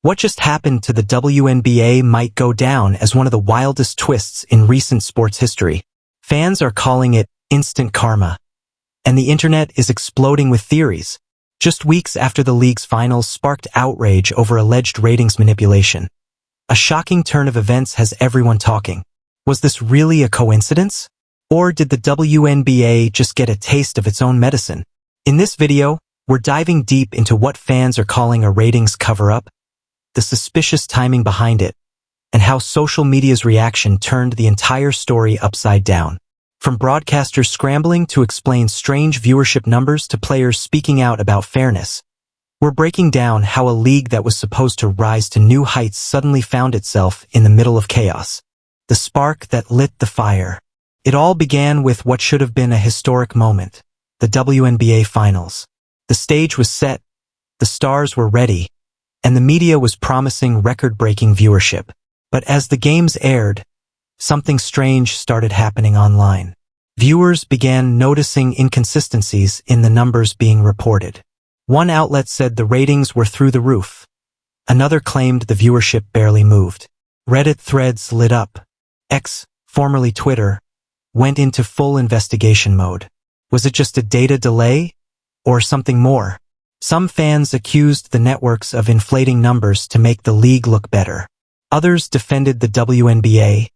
What just happened to the WNBA might go down as one of the wildest twists in recent sports history. Fans are calling it instant karma, and the internet is exploding with theories. Just weeks after the league's finals sparked outrage over alleged ratings manipulation, a shocking turn of events has everyone talking. Was this really a coincidence? Or did the WNBA just get a taste of its own medicine? In this video, we're diving deep into what fans are calling a ratings cover-up, the suspicious timing behind it, and how social media's reaction turned the entire story upside down. From broadcasters scrambling to explain strange viewership numbers to players speaking out about fairness, we're breaking down how a league that was supposed to rise to new heights suddenly found itself in the middle of chaos. The spark that lit the fire. It all began with what should have been a historic moment, the WNBA Finals. The stage was set, the stars were ready, and the media was promising record-breaking viewership. But as the games aired, something strange started happening online. Viewers began noticing inconsistencies in the numbers being reported. One outlet said the ratings were through the roof. Another claimed the viewership barely moved. Reddit threads lit up. X, formerly Twitter, went into full investigation mode. Was it just a data delay? Or something more? Some fans accused the networks of inflating numbers to make the league look better. Others defended the WNBA,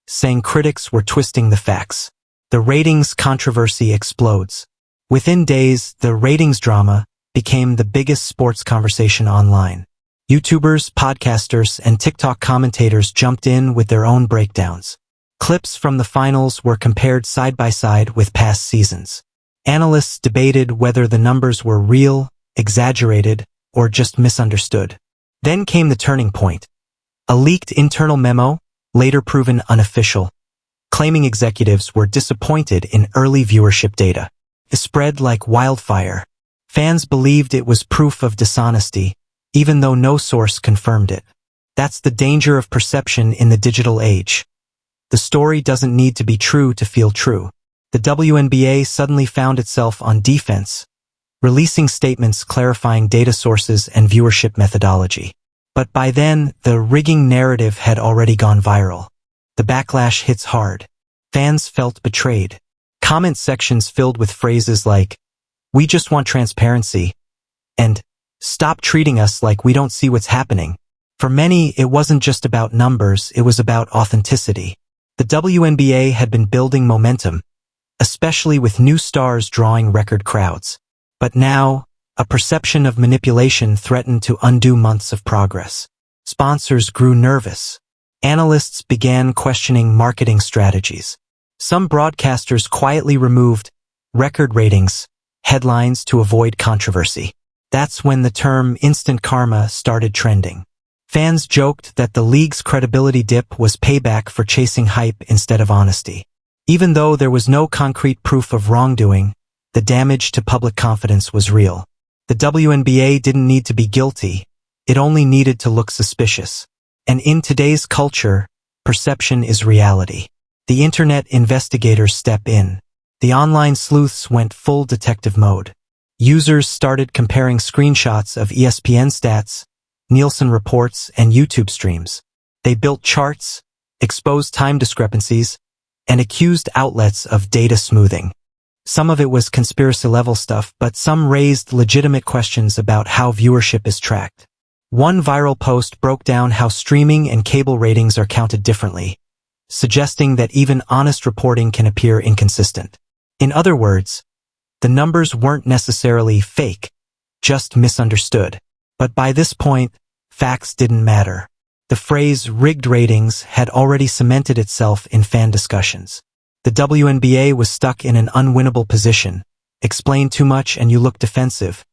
saying critics were twisting the facts. The ratings controversy explodes. Within days, the ratings drama became the biggest sports conversation online. YouTubers, podcasters, and TikTok commentators jumped in with their own breakdowns. Clips from the finals were compared side by side with past seasons. Analysts debated whether the numbers were real, exaggerated, or just misunderstood. Then came the turning point. A leaked internal memo, later proven unofficial, claiming executives were disappointed in early viewership data. It spread like wildfire. Fans believed it was proof of dishonesty, even though no source confirmed it. That's the danger of perception in the digital age. The story doesn't need to be true to feel true. The WNBA suddenly found itself on defense, releasing statements clarifying data sources and viewership methodology. But by then, the rigging narrative had already gone viral. The backlash hits hard. Fans felt betrayed. Comment sections filled with phrases like, "We just want transparency," and "Stop treating us like we don't see what's happening." For many, it wasn't just about numbers, it was about authenticity. The WNBA had been building momentum, especially with new stars drawing record crowds. But now, a perception of manipulation threatened to undo months of progress. Sponsors grew nervous. Analysts began questioning marketing strategies. Some broadcasters quietly removed record ratings headlines to avoid controversy. That's when the term instant karma started trending. Fans joked that the league's credibility dip was payback for chasing hype instead of honesty. Even though there was no concrete proof of wrongdoing, the damage to public confidence was real. The WNBA didn't need to be guilty, it only needed to look suspicious. And in today's culture, perception is reality. The internet investigators step in. The online sleuths went full detective mode. Users started comparing screenshots of ESPN stats, Nielsen reports, and YouTube streams. They built charts, exposed time discrepancies, and accused outlets of data smoothing. Some of it was conspiracy-level stuff, but some raised legitimate questions about how viewership is tracked. One viral post broke down how streaming and cable ratings are counted differently, suggesting that even honest reporting can appear inconsistent. In other words, the numbers weren't necessarily fake, just misunderstood. But by this point, facts didn't matter. The phrase rigged ratings had already cemented itself in fan discussions. The WNBA was stuck in an unwinnable position. Explain too much and you look defensive.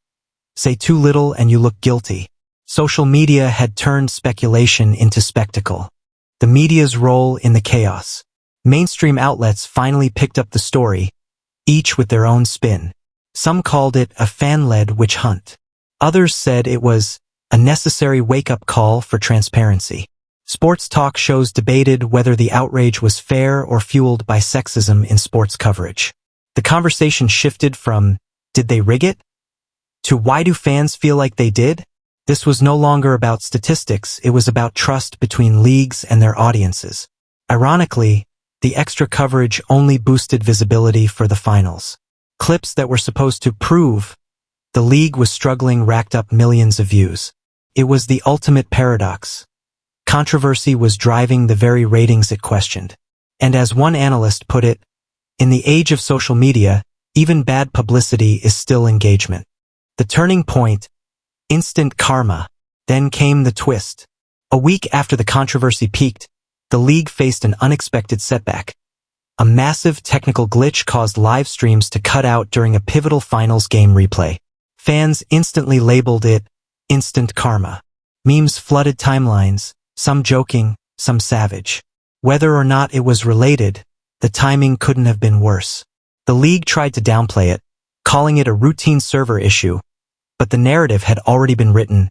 Say too little and you look guilty. Social media had turned speculation into spectacle. The media's role in the chaos. Mainstream outlets finally picked up the story, each with their own spin. Some called it a fan-led witch hunt. Others said it was a necessary wake-up call for transparency. Sports talk shows debated whether the outrage was fair or fueled by sexism in sports coverage. The conversation shifted from, "Did they rig it?" to "Why do fans feel like they did?" This was no longer about statistics, it was about trust between leagues and their audiences. Ironically, the extra coverage only boosted visibility for the finals. Clips that were supposed to prove the league was struggling racked up millions of views. It was the ultimate paradox. Controversy was driving the very ratings it questioned. And as one analyst put it, in the age of social media, even bad publicity is still engagement. The turning point, instant karma. Then came the twist. A week after the controversy peaked, the league faced an unexpected setback. A massive technical glitch caused live streams to cut out during a pivotal finals game replay. Fans instantly labeled it instant karma. Memes flooded timelines, some joking, some savage. Whether or not it was related, the timing couldn't have been worse. The league tried to downplay it, calling it a routine server issue, but the narrative had already been written.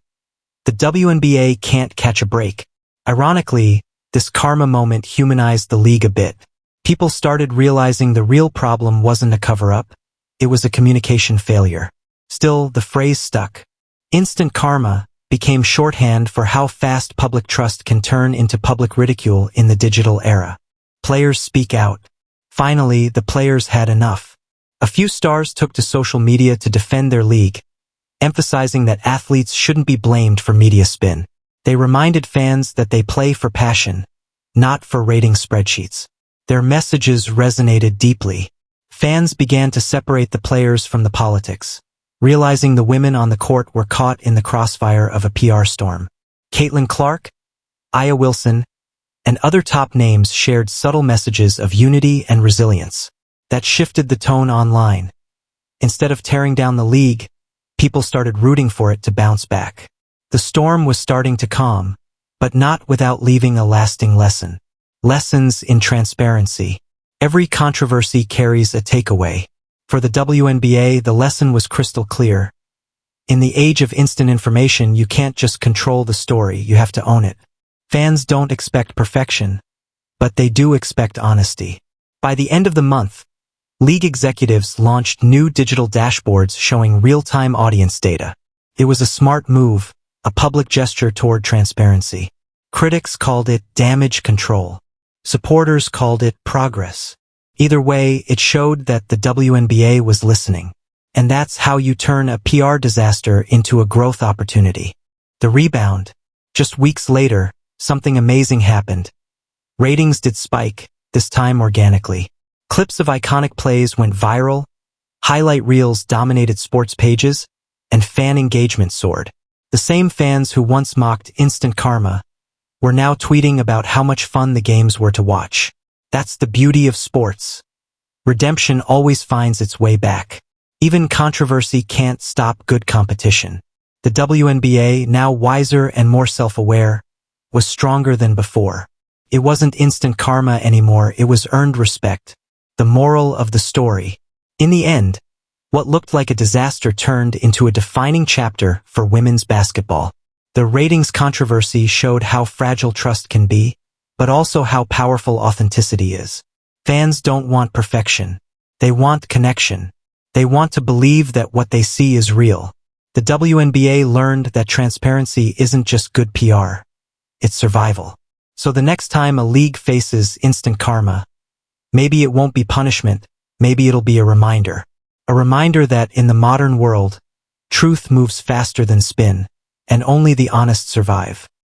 The WNBA can't catch a break. Ironically, this karma moment humanized the league a bit. People started realizing the real problem wasn't a cover-up, it was a communication failure. Still, the phrase stuck. Instant karma became shorthand for how fast public trust can turn into public ridicule in the digital era. Players speak out. Finally, the players had enough. A few stars took to social media to defend their league, emphasizing that athletes shouldn't be blamed for media spin. They reminded fans that they play for passion, not for rating spreadsheets. Their messages resonated deeply. Fans began to separate the players from the politics, realizing the women on the court were caught in the crossfire of a PR storm. Caitlin Clark, Aya Wilson, and other top names shared subtle messages of unity and resilience that shifted the tone online. Instead of tearing down the league, people started rooting for it to bounce back. The storm was starting to calm, but not without leaving a lasting lesson. Lessons in transparency. Every controversy carries a takeaway. For the WNBA, the lesson was crystal clear. In the age of instant information, you can't just control the story, you have to own it. Fans don't expect perfection, but they do expect honesty. By the end of the month, league executives launched new digital dashboards showing real-time audience data. It was a smart move, a public gesture toward transparency. Critics called it damage control. Supporters called it progress. Either way, it showed that the WNBA was listening. And that's how you turn a PR disaster into a growth opportunity. The rebound. Just weeks later, something amazing happened. Ratings did spike, this time organically. Clips of iconic plays went viral, highlight reels dominated sports pages, and fan engagement soared. The same fans who once mocked instant karma were now tweeting about how much fun the games were to watch. That's the beauty of sports. Redemption always finds its way back. Even controversy can't stop good competition. The WNBA, now wiser and more self-aware, was stronger than before. It wasn't instant karma anymore, it was earned respect. The moral of the story. In the end, what looked like a disaster turned into a defining chapter for women's basketball. The ratings controversy showed how fragile trust can be, but also how powerful authenticity is. Fans don't want perfection. They want connection. They want to believe that what they see is real. The WNBA learned that transparency isn't just good PR. It's survival. So the next time a league faces instant karma, maybe it won't be punishment, maybe it'll be a reminder. A reminder that in the modern world, truth moves faster than spin, and only the honest survive.